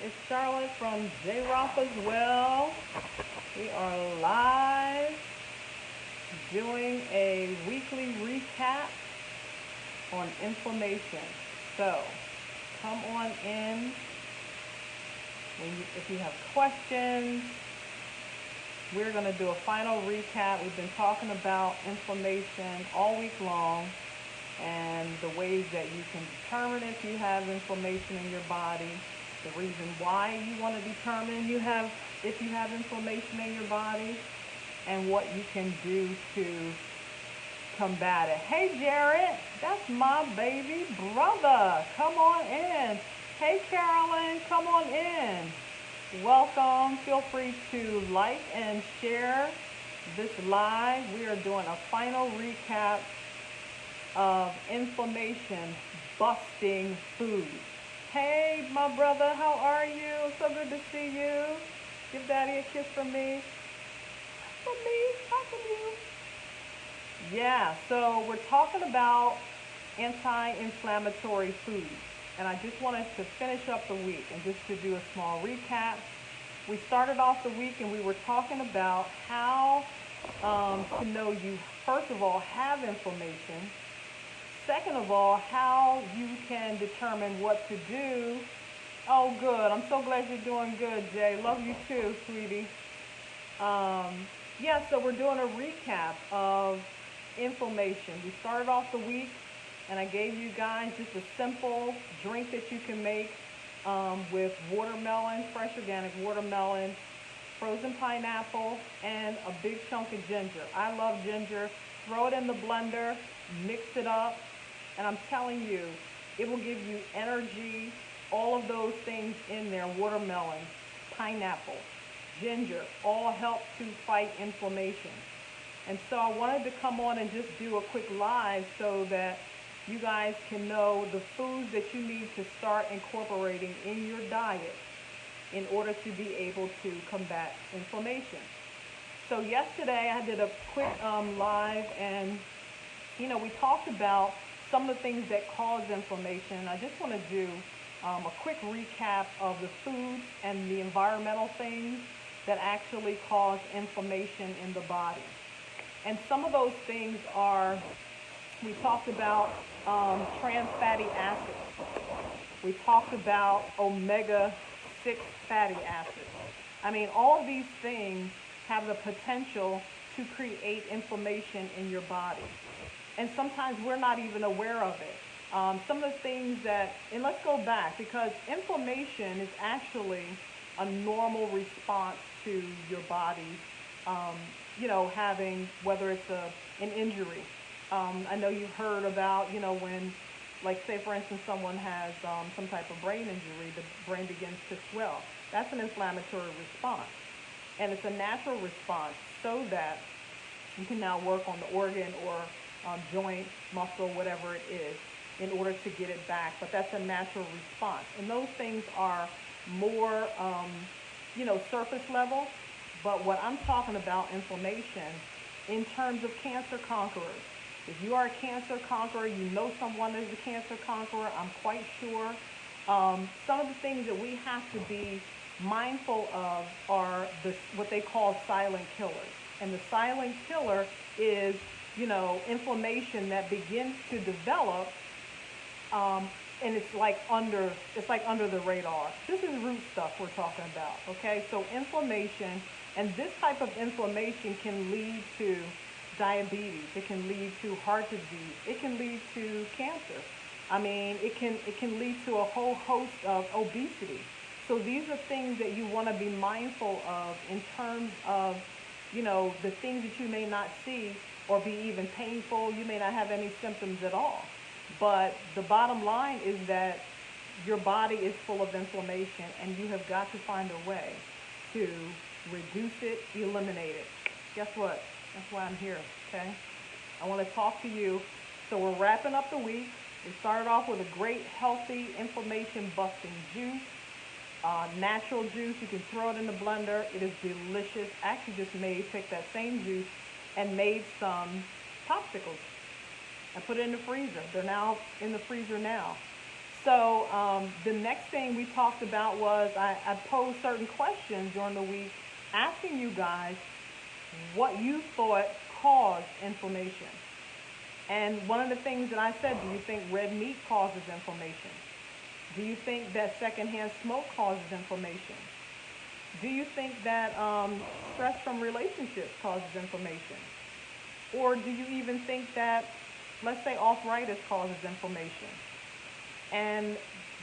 It's Charlotte from J Romp as well. We are live doing a weekly recap on inflammation. So come on in if you have questions. We're going to do a final recap. We've been talking about inflammation all week long and the ways that you can determine if you have inflammation in your body, the reason why you want to determine if you have inflammation in your body, and what you can do to combat it. Hey Jared, that's my baby brother. Come on in. Hey Carolyn, come on in. Welcome. Feel free to like and share this live. We are doing a final recap of inflammation busting foods. Hey, my brother, how are you? So good to see you. Give daddy a kiss from me. From me, not from you. Yeah, so we're talking about anti-inflammatory foods. And I just wanted to finish up the week and just to do a small recap. We started off the week and we were talking about how to know you, first of all, have inflammation. Second of all, how you can determine what to do. Oh, good. I'm so glad you're doing good, Jay. Love you too, sweetie. Yeah, so we're doing a recap of inflammation. We started off the week, and I gave you guys just a simple drink that you can make with watermelon, fresh organic watermelon, frozen pineapple, and a big chunk of ginger. I love ginger. Throw it in the blender, mix it up, and I'm telling you, it will give you energy, all of those things in there, watermelon, pineapple, ginger, all help to fight inflammation. And so I wanted to come on and just do a quick live so that you guys can know the foods that you need to start incorporating in your diet in order to be able to combat inflammation. So yesterday I did a quick live, and we talked about some of the things that cause inflammation. I just want to do a quick recap of the foods and the environmental things that actually cause inflammation in the body. And some of those things are, we talked about trans fatty acids. We talked about omega-6 fatty acids. I mean, all of these things have the potential to create inflammation in your body. And sometimes we're not even aware of it. Some of the things that, and let's go back, because inflammation is actually a normal response to your body, having, whether it's an injury. I know you've heard about, when, like, say, for instance, someone has some type of brain injury, the brain begins to swell. That's an inflammatory response. And it's a natural response so that you can now work on the organ or joint, muscle, whatever it is, in order to get it back. But that's a natural response. And those things are more, surface level. But what I'm talking about, inflammation, in terms of cancer conquerors. If you are a cancer conqueror, you know someone is a cancer conqueror, I'm quite sure. Some of the things that we have to be mindful of are what they call silent killers. And the silent killer is, inflammation that begins to develop, and it's like under the radar. This is root stuff we're talking about, okay? So inflammation, and this type of inflammation can lead to diabetes. It can lead to heart disease. It can lead to cancer. I mean, it can lead to a whole host of obesity. So these are things that you want to be mindful of in terms of, the things that you may not see or be even painful. You may not have any symptoms at all. But the bottom line is that your body is full of inflammation, and you have got to find a way to reduce it, eliminate it. Guess what? That's why I'm here, okay? I want to talk to you. So we're wrapping up the week. We started off with a great, healthy, inflammation-busting juice. Natural juice. You can throw it in the blender. It is delicious. I actually just picked that same juice and made some popsicles. I put it in the freezer. They're now in the freezer now. So the next thing we talked about was I posed certain questions during the week asking you guys what you thought caused inflammation. And one of the things that I said, do you think red meat causes inflammation? Do you think that secondhand smoke causes inflammation? Do you think that stress from relationships causes inflammation? Or do you even think that, let's say, arthritis causes inflammation? And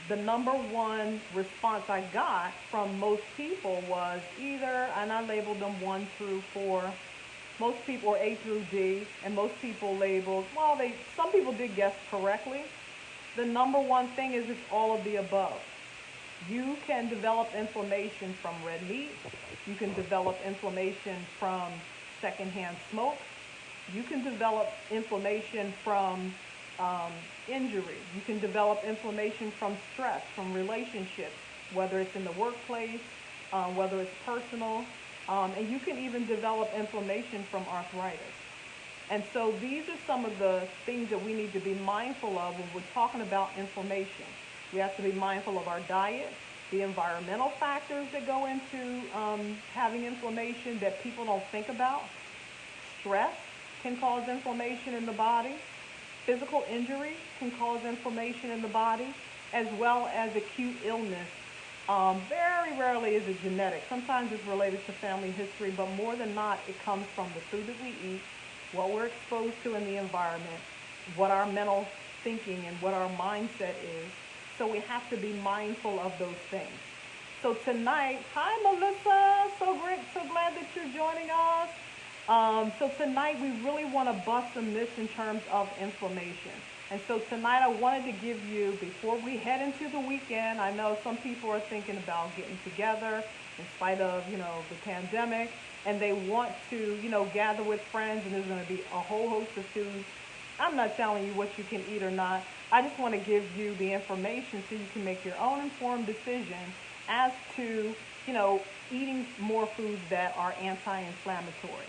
the number one response I got from most people was either, and I labeled them 1 through 4, most people, or A through D, and most people labeled, well, some people did guess correctly. The number one thing is it's all of the above. You can develop inflammation from red meat. You can develop inflammation from secondhand smoke. You can develop inflammation from injury. You can develop inflammation from stress, from relationships, whether it's in the workplace, whether it's personal, and you can even develop inflammation from arthritis. And so these are some of the things that we need to be mindful of when we're talking about inflammation. We have to be mindful of our diet, the environmental factors that go into having inflammation that people don't think about. Stress can cause inflammation in the body. Physical injury can cause inflammation in the body, as well as acute illness. Very rarely is it genetic. Sometimes it's related to family history, but more than not, it comes from the food that we eat, what we're exposed to in the environment, what our mental thinking and what our mindset is. So we have to be mindful of those things. So tonight, hi Melissa, so great, so glad that you're joining us. So tonight we really want to bust some myths in terms of inflammation. And so tonight I wanted to give you, before we head into the weekend, I know some people are thinking about getting together in spite of, the pandemic, and they want to, gather with friends, and there's going to be a whole host of foods. I'm not telling you what you can eat or not. I just want to give you the information so you can make your own informed decision as to, eating more foods that are anti-inflammatory.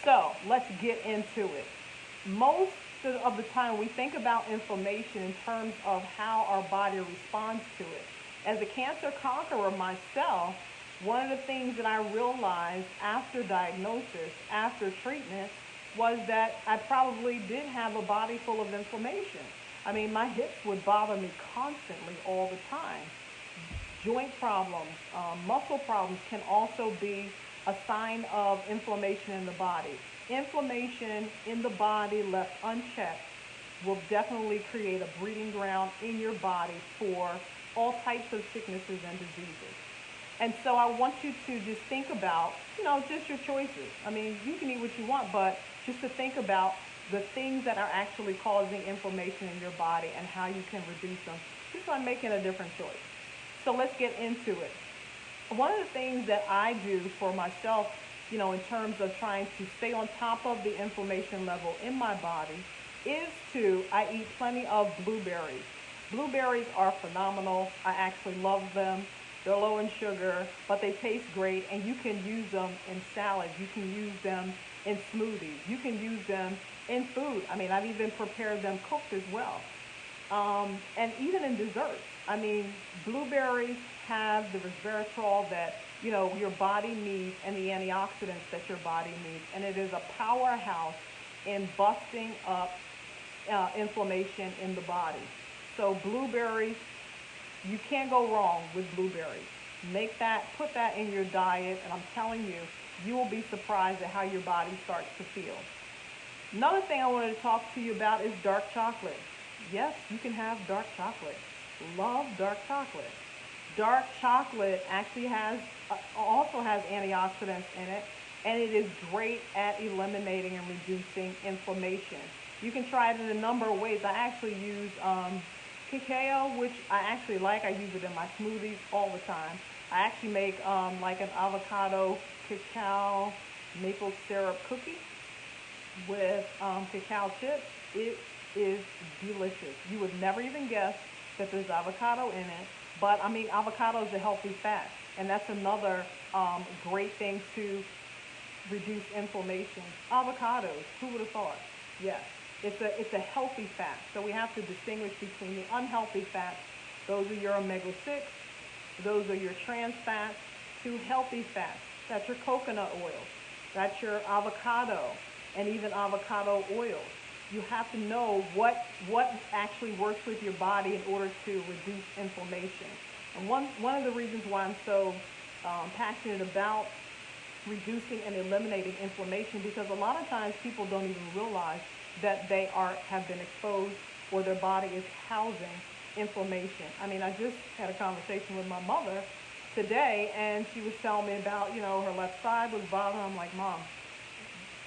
So let's get into it. Most of the time we think about inflammation in terms of how our body responds to it. As a cancer conqueror myself, one of the things that I realized after diagnosis, after treatment, was that I probably did have a body full of inflammation. I mean, my hips would bother me constantly all the time. Joint problems, muscle problems can also be a sign of inflammation in the body. Inflammation in the body left unchecked will definitely create a breeding ground in your body for all types of sicknesses and diseases. And so I want you to just think about, just your choices. I mean, you can eat what you want, but just to think about the things that are actually causing inflammation in your body and how you can reduce them just by making a different choice. So let's get into it. One of the things that I do for myself, in terms of trying to stay on top of the inflammation level in my body, is I eat plenty of blueberries. Blueberries are phenomenal. I actually love them. They're low in sugar, but they taste great, and you can use them in salads. You can use them in smoothies. You can use them in food. I mean, I've even prepared them cooked as well. And even in desserts. I mean, blueberries have the resveratrol that, your body needs and the antioxidants that your body needs. And it is a powerhouse in busting up inflammation in the body. So blueberries, you can't go wrong with blueberries. Put that in your diet, and I'm telling you, you will be surprised at how your body starts to feel. Another thing I wanted to talk to you about is dark chocolate. Yes, you can have dark chocolate. Love dark chocolate. Dark chocolate actually also has antioxidants in it, and it is great at eliminating and reducing inflammation. You can try it in a number of ways. I actually use cacao, which I actually like. I use it in my smoothies all the time. I actually make like an avocado cacao maple syrup cookie with cacao chips. It is delicious. You would never even guess that there's avocado in it, but I mean, avocado is a healthy fat, and that's another great thing to reduce inflammation. Avocados, who would have thought? Yes. It's a healthy fat. So we have to distinguish between the unhealthy fats. Those are your omega-6. Those are your trans fats. To healthy fats. That's your coconut oil. That's your avocado and even avocado oils. You have to know what actually works with your body in order to reduce inflammation. And one of the reasons why I'm so passionate about reducing and eliminating inflammation, because a lot of times people don't even realize that they have been exposed or their body is housing inflammation. I mean, I just had a conversation with my mother today, and she was telling me about, her left side was bothering. I'm like, Mom,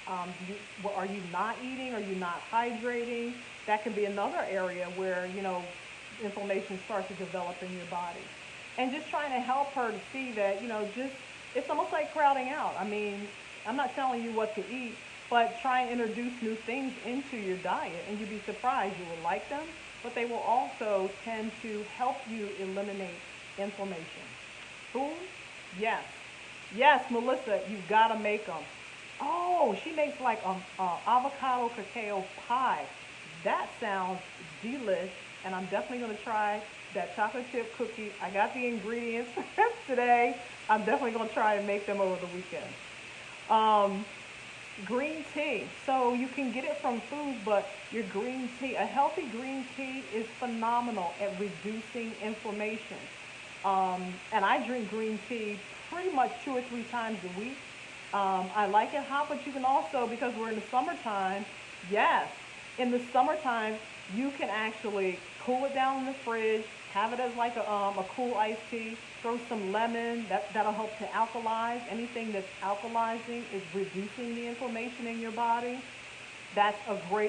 are you not eating? Are you not hydrating? That can be another area where, inflammation starts to develop in your body. And just trying to help her to see that, just it's almost like crowding out. I mean, I'm not telling you what to eat, but try and introduce new things into your diet, and you'd be surprised. You will like them, but they will also tend to help you eliminate inflammation. Food? Yes. Yes, Melissa, you've got to make them. Oh, she makes like avocado cacao pie. That sounds delish, and I'm definitely going to try that chocolate chip cookie. I got the ingredients today. I'm definitely going to try and make them over the weekend. Um, Green tea. So you can get it from foods, but your green tea, a healthy green tea is phenomenal at reducing inflammation. And I drink green tea pretty much 2 or 3 times a week. I like it hot, but you can also, because we're in the summertime, yes, in the summertime, you can actually cool it down in the fridge, have it as like a cool iced tea, throw some lemon, that'll help to alkalize. Anything that's alkalizing is reducing the inflammation in your body. That's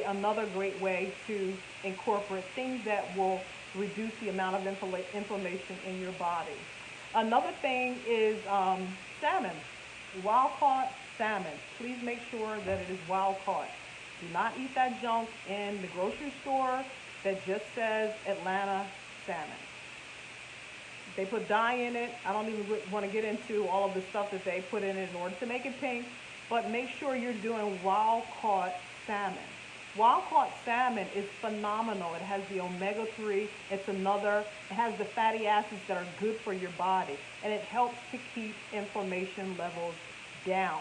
another great way to incorporate things that will reduce the amount of inflammation in your body. Another thing is salmon, wild caught salmon. Please make sure that it is wild caught. Do not eat that junk in the grocery store that just says Atlanta salmon. They put dye in it. I don't even want to get into all of the stuff that they put in it in order to make it pink, but make sure you're doing wild caught salmon. Wild caught salmon is phenomenal. It has the omega-3. It has the fatty acids that are good for your body, and it helps to keep inflammation levels down.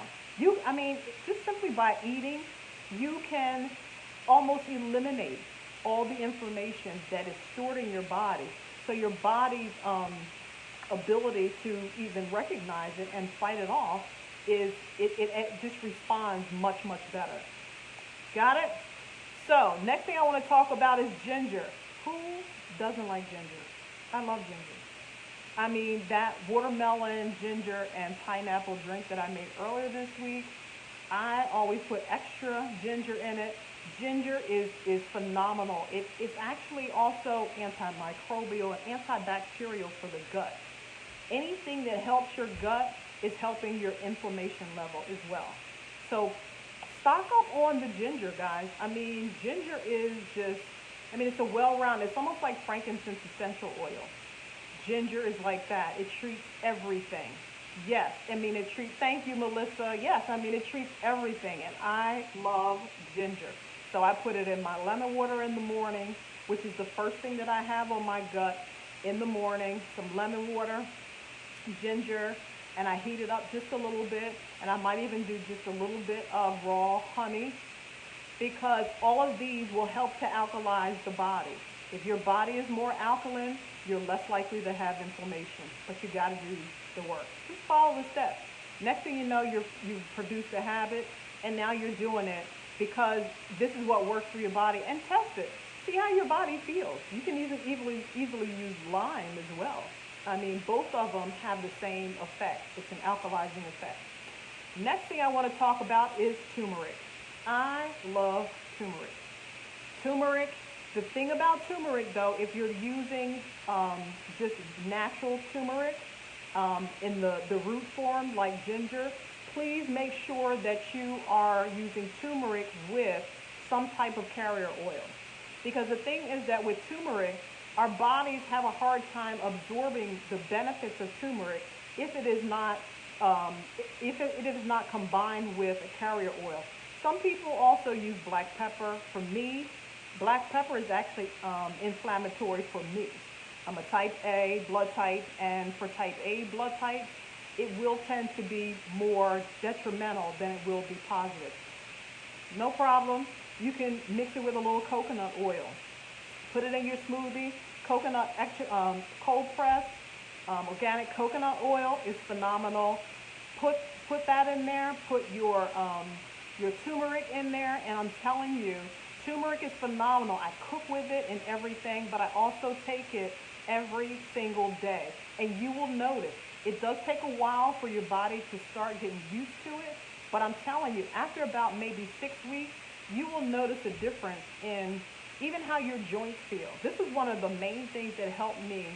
I mean, just simply by eating, you can almost eliminate all the inflammation that is stored in your body. So your body's ability to even recognize it and fight it off it just responds much, much better. Got it? So next thing I want to talk about is ginger. Who doesn't like ginger? I love ginger. I mean, that watermelon, ginger, and pineapple drink that I made earlier this week, I always put extra ginger in it. Ginger is phenomenal. It's actually also antimicrobial and antibacterial for the gut. Anything that helps your gut is helping your inflammation level as well. So stock up on the ginger, guys. I mean, ginger is just, it's a well-rounded, it's almost like frankincense essential oil. Ginger is like that. It treats everything. Yes, thank you, Melissa. Yes, it treats everything, and I love ginger. So I put it in my lemon water in the morning, which is the first thing that I have on my gut in the morning. Some lemon water, ginger, and I heat it up just a little bit, and I might even do just a little bit of raw honey, because all of these will help to alkalize the body. If your body is more alkaline, you're less likely to have inflammation, but you got to do the work. Just follow the steps. Next thing you know, you've produced a habit, and now you're doing it because this is what works for your body, and test it. See how your body feels. You can easily use lime as well. Both of them have the same effect. It's an alkalizing effect. Next thing I want to talk about is turmeric. I love turmeric. Turmeric, the thing about turmeric though, if you're using just natural turmeric in the root form like ginger, please make sure that you are using turmeric with some type of carrier oil. Because the thing is that with turmeric, our bodies have a hard time absorbing the benefits of turmeric if it is not combined with a carrier oil. Some people also use black pepper. For me, black pepper is actually inflammatory for me. I'm a type A blood type, and for type A blood types, it will tend to be more detrimental than it will be positive. No problem. You can mix it with a little coconut oil. Put it in your smoothie. Coconut extra, cold press, organic coconut oil is phenomenal. Put put that in there. Put your turmeric in there, and I'm telling you, turmeric is phenomenal. I cook with it and everything, but I also take it every single day. And you will notice it does take a while for your body to start getting used to it, but I'm telling you, after about maybe 6 weeks, you will notice a difference in even how your joints feel. This is one of the main things that helped me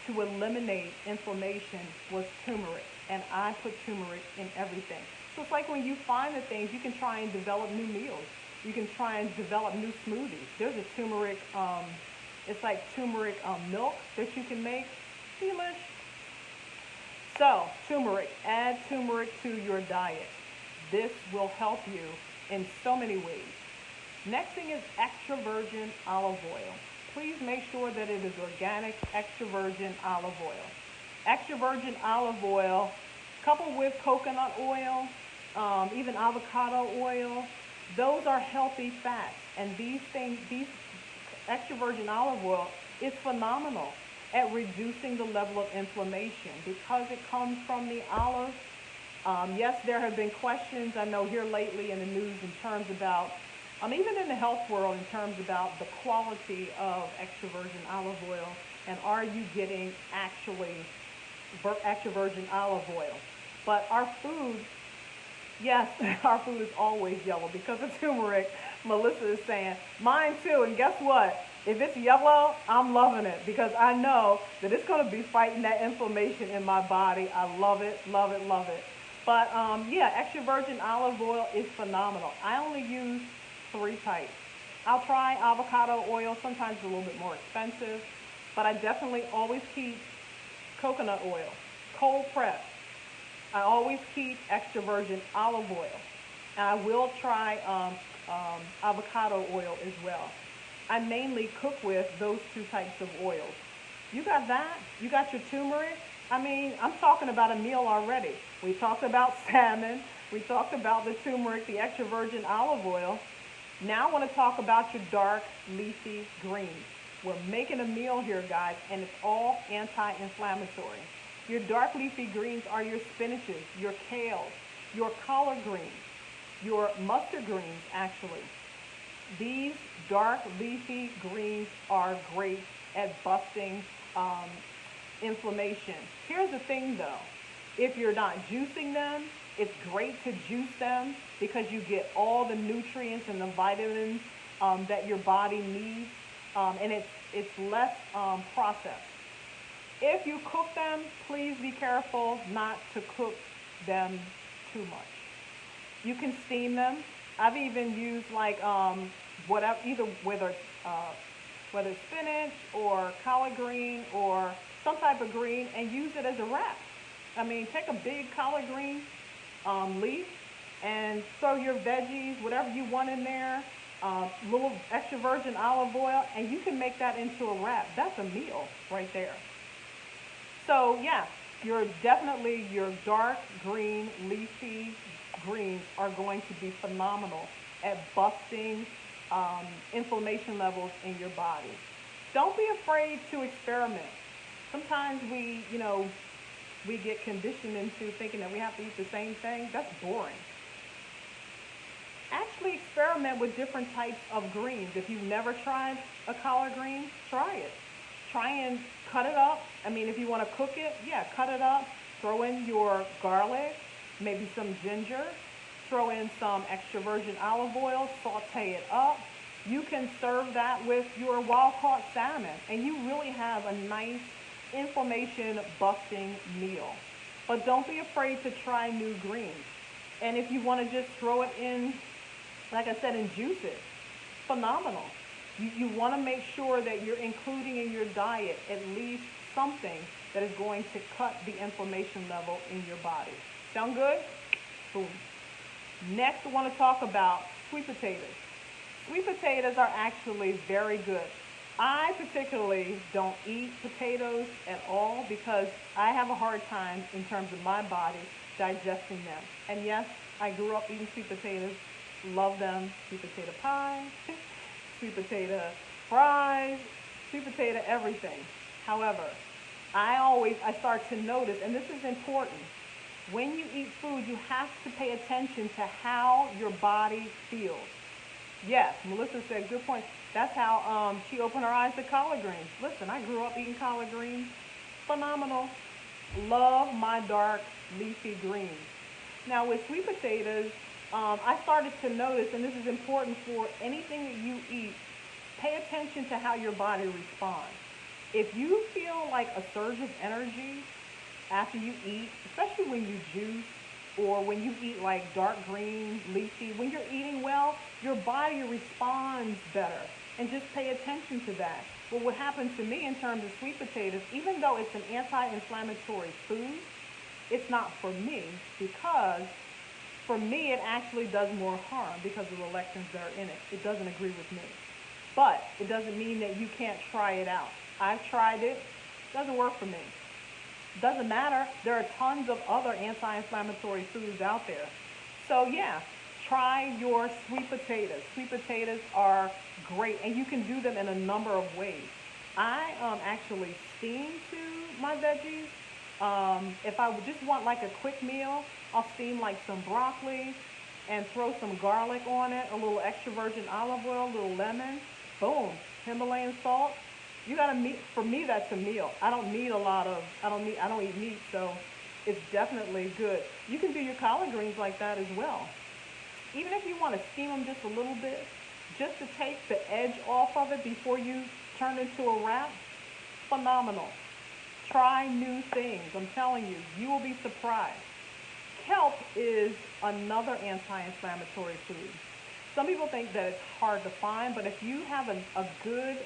to eliminate inflammation was turmeric, and I put turmeric in everything. So it's like when you find the things, you can try and develop new meals. You can try and develop new smoothies. There's a turmeric, it's like turmeric milk that you can make. Delish. So turmeric, add turmeric to your diet. This will help you in so many ways. Next thing is extra virgin olive oil. Please make sure that it is organic extra virgin olive oil. Extra virgin olive oil coupled with coconut oil, even avocado oil, those are healthy fats. And these things, these extra virgin olive oil is phenomenal at reducing the level of inflammation because it comes from the olive. Yes, there have been questions I know here lately in the news in terms about, even in the health world, in terms about the quality of extra virgin olive oil and are you getting actually extra virgin olive oil. But our food, yes, our food is always yellow because of turmeric. Melissa is saying, mine too. And guess what? If it's yellow, I'm loving it because I know that it's going to be fighting that inflammation in my body. I love it, love it, love it. But yeah, extra virgin olive oil is phenomenal. I only use 3 types. I'll try avocado oil. Sometimes it's a little bit more expensive, but I definitely always keep coconut oil, cold press. I always keep extra virgin olive oil. And I will try avocado oil as well. I mainly cook with those 2 types of oils. You got that? You got your turmeric? I'm talking about a meal already. We talked about salmon. We talked about the turmeric, the extra virgin olive oil. Now I want to talk about your dark leafy greens. We're making a meal here, guys, and it's all anti-inflammatory. Your dark leafy greens are your spinaches, your kales, your collard greens, your mustard greens, actually. These dark leafy greens are great at busting inflammation. Here's the thing though, if you're not juicing them, it's great to juice them because you get all the nutrients and the vitamins that your body needs, and it's less processed. If you cook them, please be careful not to cook them too much. You can steam them. I've even used like whatever, either whether it's spinach or collard green or some type of green, and use it as a wrap. Take a big collard green leaf and throw your veggies, whatever you want in there, little extra virgin olive oil, and you can make that into a wrap. That's a meal right there. So yeah, your dark green leafy greens are going to be phenomenal at busting inflammation levels in your body. Don't be afraid to experiment. Sometimes we get conditioned into thinking that we have to eat the same thing. That's boring. Actually experiment with different types of greens. If you've never tried a collard green, try it. Try and cut it up. If you want to cook it, yeah, cut it up. Throw in your garlic, maybe some ginger. Throw in some extra virgin olive oil, saute it up. You can serve that with your wild caught salmon, and you really have a nice inflammation busting meal. But don't be afraid to try new greens. And if you want to just throw it in, like I said, and juice it, phenomenal. You want to make sure that you're including in your diet at least something that is going to cut the inflammation level in your body. Sound good? Boom. Next, I want to talk about sweet potatoes. Sweet potatoes are actually very good. I particularly don't eat potatoes at all because I have a hard time in terms of my body digesting them. And yes, I grew up eating sweet potatoes, love them, sweet potato pie, sweet potato fries, sweet potato everything. However, I start to notice, and this is important, when you eat food, you have to pay attention to how your body feels. Yes, Melissa said, good point. That's how she opened her eyes to collard greens. Listen, I grew up eating collard greens. Phenomenal. Love my dark leafy greens. Now with sweet potatoes, I started to notice, and this is important for anything that you eat, pay attention to how your body responds. If you feel like a surge of energy after you eat, especially when you juice or when you eat like dark green, leafy, when you're eating well, your body responds better. And just pay attention to that. Well, what happens to me in terms of sweet potatoes, even though it's an anti-inflammatory food, it's not for me because for me it actually does more harm because of the lectins that are in it. It doesn't agree with me. But it doesn't mean that you can't try it out. I've tried it. It doesn't work for me. Doesn't matter. There are tons of other anti-inflammatory foods out there. So yeah, try your sweet potatoes. Sweet potatoes are great, and you can do them in a number of ways. I actually steam to my veggies. If I would just want like a quick meal, I'll steam like some broccoli and throw some garlic on it, a little extra virgin olive oil, a little lemon. Boom, Himalayan salt. You gotta meet. For me, that's a meal. I don't need a lot of. I don't eat meat, so it's definitely good. You can do your collard greens like that as well. Even if you want to steam them just a little bit, just to take the edge off of it before you turn it into a wrap. Phenomenal. Try new things. I'm telling you, you will be surprised. Kelp is another anti-inflammatory food. Some people think that it's hard to find, but if you have a good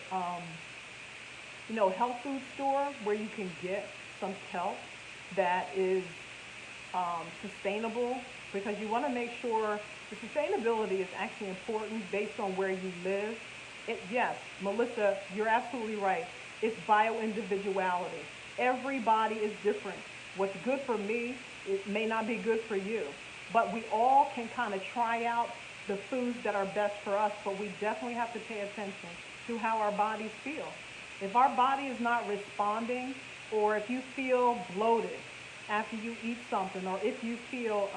health food store where you can get some kelp that is sustainable, because you want to make sure the sustainability is actually important based on where you live. Yes, Melissa, you're absolutely right. It's bio-individuality. Everybody is different. What's good for me, it may not be good for you. But we all can kind of try out the foods that are best for us, but we definitely have to pay attention to how our bodies feel. If our body is not responding, or if you feel bloated after you eat something, or if you feel,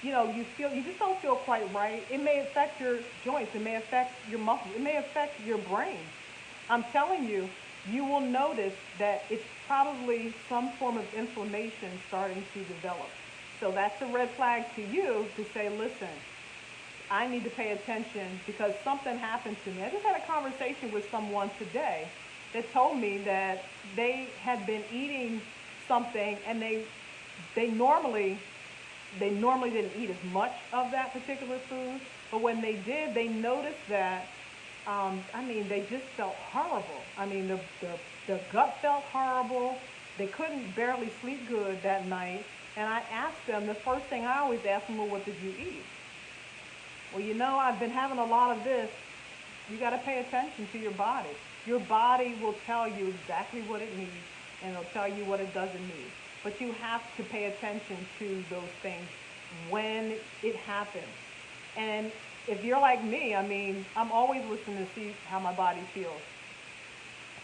you just don't feel quite right, it may affect your joints, it may affect your muscles, it may affect your brain. I'm telling you, you will notice that it's probably some form of inflammation starting to develop. So that's a red flag to you to say, listen, I need to pay attention because something happened to me. I just had a conversation with someone today that told me that they had been eating something and they normally didn't eat as much of that particular food, but when they did, they noticed that they just felt horrible. The gut felt horrible. They couldn't barely sleep good that night. And I asked them, the first thing I always ask them, well, what did you eat? Well, I've been having a lot of this. You got to pay attention to your body. Your body will tell you exactly what it needs, and it'll tell you what it doesn't need. But you have to pay attention to those things when it happens. And if you're like me, I'm always listening to see how my body feels.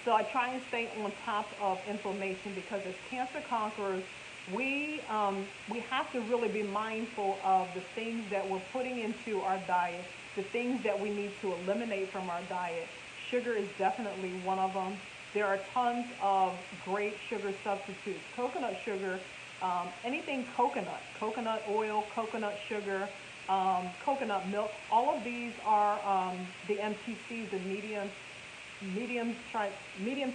So I try and stay on top of inflammation because as cancer conquerors, we have to really be mindful of the things that we're putting into our diet, the things that we need to eliminate from our diet. Sugar is definitely one of them. There are tons of great sugar substitutes. Coconut sugar, anything coconut oil, coconut sugar, coconut milk, all of these are the MTCs, the medium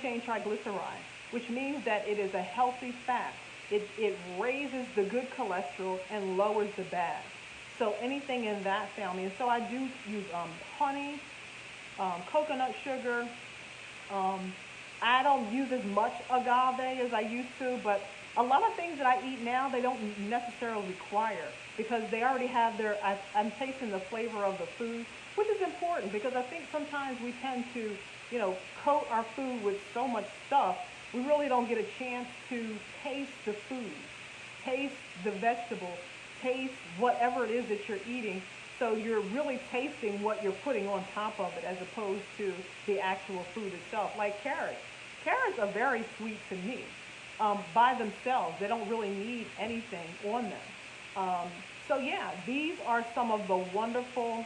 chain triglyceride, which means that it is a healthy fat. It raises the good cholesterol and lowers the bad. So anything in that family. And so I do use honey, coconut sugar. I I don't use as much agave as I used to, but a lot of things that I eat now, they don't necessarily require because they already have their, I'm tasting the flavor of the food, which is important because I think sometimes we tend to, coat our food with so much stuff, we really don't get a chance to taste the food, taste the vegetable, taste whatever it is that you're eating. So you're really tasting what you're putting on top of it as opposed to the actual food itself. Like carrots. Carrots are very sweet to me by themselves. They don't really need anything on them. So yeah, these are some of the wonderful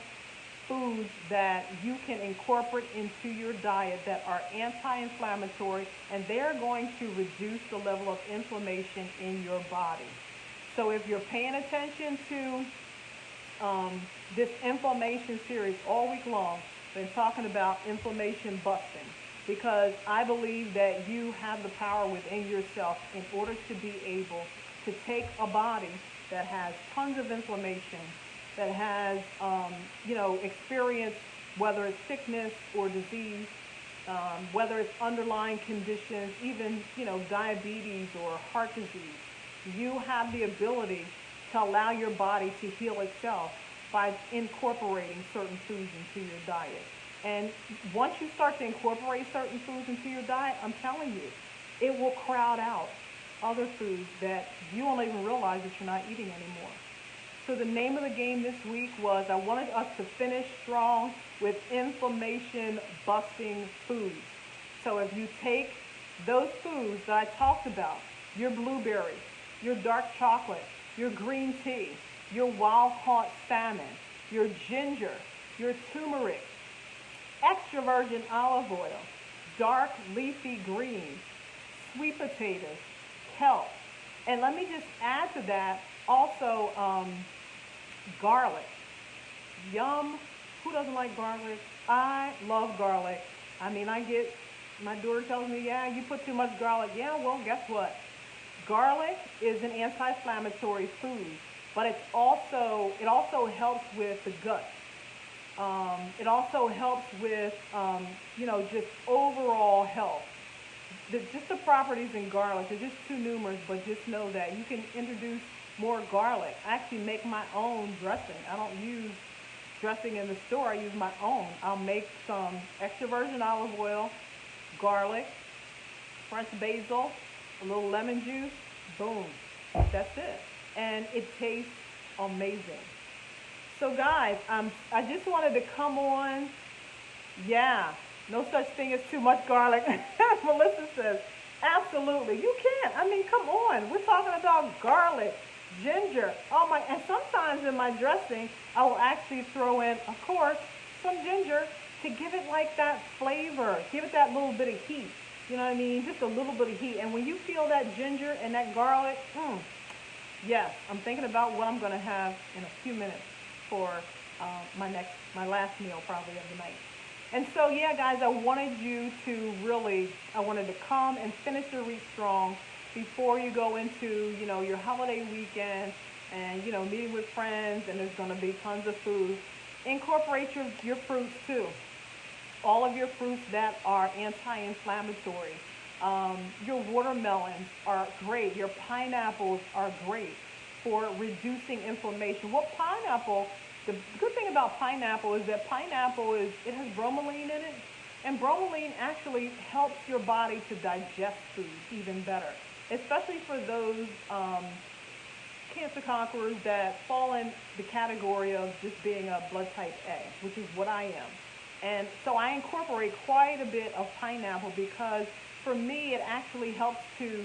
foods that you can incorporate into your diet that are anti-inflammatory, and they're going to reduce the level of inflammation in your body. So if you're paying attention to this inflammation series all week long, been talking about inflammation busting because I believe that you have the power within yourself in order to be able to take a body that has tons of inflammation, that has, experienced whether it's sickness or disease, whether it's underlying conditions, even, diabetes or heart disease. You have the ability to allow your body to heal itself by incorporating certain foods into your diet. And once you start to incorporate certain foods into your diet, I'm telling you, it will crowd out other foods that you won't even realize that you're not eating anymore. So the name of the game this week was I wanted us to finish strong with inflammation busting foods. So if you take those foods that I talked about, your blueberries, your dark chocolate, your green tea, your wild caught salmon, your ginger, your turmeric, extra virgin olive oil, dark leafy greens, sweet potatoes, kelp. And let me just add to that also garlic. Yum. Who doesn't like garlic? I love garlic. I mean, my daughter tells me, yeah, you put too much garlic. Yeah, well, guess what? Garlic is an anti-inflammatory food, but it also helps with the gut. It also helps with, just overall health. Just the properties in garlic are just too numerous, but just know that you can introduce more garlic. I actually make my own dressing. I don't use dressing in the store. I use my own. I'll make some extra virgin olive oil, garlic, French basil, a little lemon juice, boom, that's it. And it tastes amazing. So guys, I just wanted to come on. Yeah, no such thing as too much garlic. Melissa says, absolutely, you can't. I mean, come on. We're talking about garlic, ginger. Oh my, and sometimes in my dressing, I will actually throw in, of course, some ginger to give it like that flavor, give it that little bit of heat. You know what I mean? Just a little bit of heat. And when you feel that ginger and that garlic, yes, I'm thinking about what I'm going to have in a few minutes for my last meal probably of the night. And so, yeah, guys, I wanted to come and finish your week strong before you go into, your holiday weekend and, meeting with friends, and there's going to be tons of food. Incorporate your fruits too. All of your fruits that are anti-inflammatory. Your watermelons are great. Your pineapples are great for reducing inflammation. The good thing about pineapple is that it has bromelain in it, and bromelain actually helps your body to digest foods even better, especially for those cancer conquerors that fall in the category of just being a blood type A, which is what I am. And so I incorporate quite a bit of pineapple because for me it actually helps to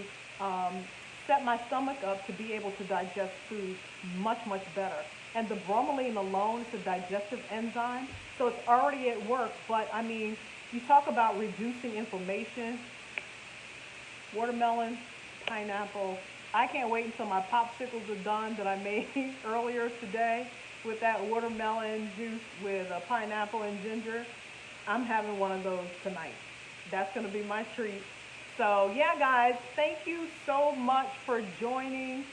set my stomach up to be able to digest food much, much better. And the bromelain alone is a digestive enzyme, so it's already at work. But I mean, you talk about reducing inflammation, watermelon, pineapple. I can't wait until my popsicles are done that I made earlier today with that watermelon juice with pineapple and ginger. I'm having one of those tonight. That's going to be my treat. So yeah, guys, thank you so much for joining.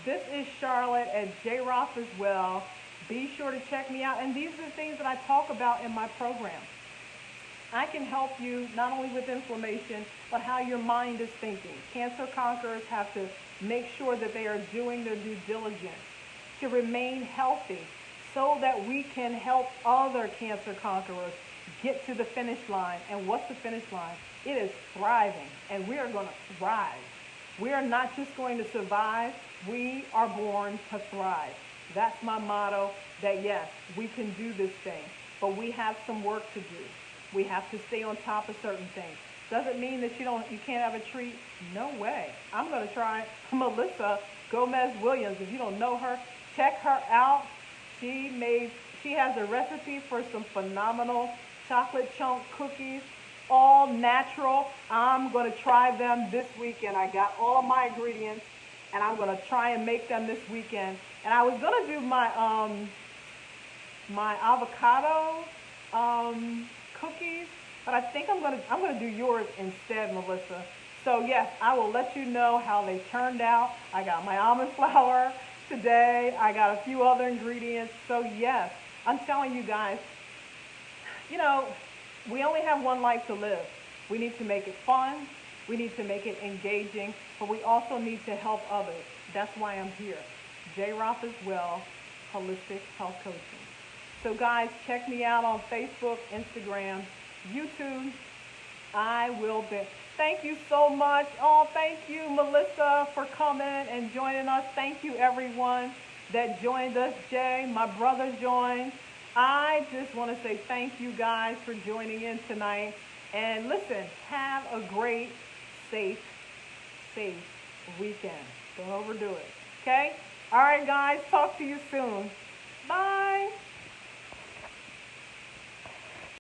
This is Charlotte at J. Roth as well. Be sure to check me out. And these are the things that I talk about in my program. I can help you not only with inflammation, but how your mind is thinking. Cancer conquerors have to make sure that they are doing their due diligence to remain healthy so that we can help other cancer conquerors get to the finish line. And what's the finish line? It is thriving, and we are going to thrive. We are not just going to survive, we are born to thrive. That's my motto, that yes, we can do this thing, but we have some work to do. We have to stay on top of certain things. Doesn't mean that you can't have a treat. No way. I'm going to try Melissa Gomez Williams. If you don't know her, check her out. She made she has a recipe for some phenomenal chocolate chunk cookies, all natural. I'm going to try them this weekend. I got all of my ingredients, and I'm going to try and make them this weekend. And I was going to do my avocado cookies, but I think I'm gonna do yours instead, Melissa. So yes, I will let you know how they turned out. I got my almond flour today. I got a few other ingredients. So yes, I'm telling you guys, you know, we only have one life to live. We need to make it fun. We need to make it engaging, but we also need to help others. That's why I'm here. J. Roth as well, Holistic Health Coaching. So guys, check me out on Facebook, Instagram, YouTube. I will be. Thank you so much. Oh, thank you, Melissa, for coming and joining us. Thank you, everyone that joined us. Jay, my brother joined. I just want to say thank you guys for joining in tonight. And listen, have a great, safe weekend. Don't overdo it. Okay? All right, guys. Talk to you soon. Bye.